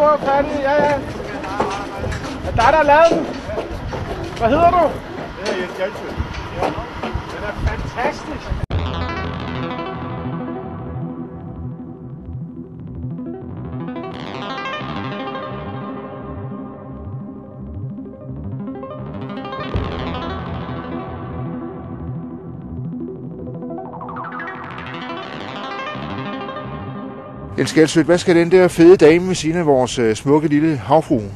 få fat i. Ja. Er det dig, der har lavet den? Hvad hedder du? Det er Jens Jalsø. Den er fantastisk. Jens Jalsø, hvad skal den der fede dame ved siden af vores smukke lille havfrue?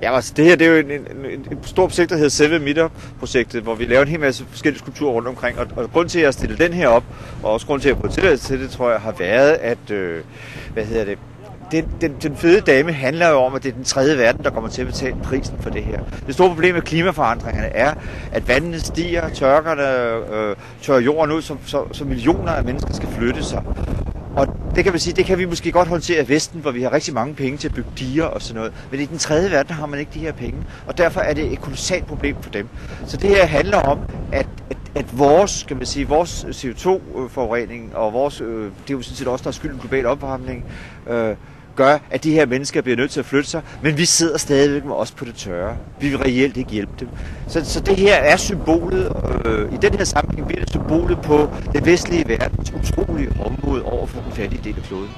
Ja, altså det her det er jo et stort projekt, der hedder 7 Meter-projektet, hvor vi laver en hel masse forskellige skulpturer rundt omkring. Og grunden til, at jeg stiller den her op, og også grunden til, at jeg har fået tilladelse til det, tror jeg, har været, at den fede dame handler jo om, at det er den tredje verden, der kommer til at betale prisen for det her. Det store problem med klimaforandringerne er, at vandene stiger, tørkerne tørrer jorden ud, så millioner af mennesker skal flytte sig. Og det kan man sige, det kan vi måske godt håndtere i Vesten, hvor vi har rigtig mange penge til at bygge diger og sådan noget. Men i den tredje verden har man ikke de her penge, og derfor er det et kolossalt problem for dem. Så det her handler om, at vores, kan man sige, vores CO2-forurening og vores, det er jo sådan set også, der er skyld i global opvarmning, gør, at de her mennesker bliver nødt til at flytte sig, men vi sidder stadigvæk med os på det tørre. Vi vil reelt ikke hjælpe dem. Så det her er symbolet, i den her sammenhæng bliver det symbolet på den vestlige verdens utrolige område over for den fattige del af kloden.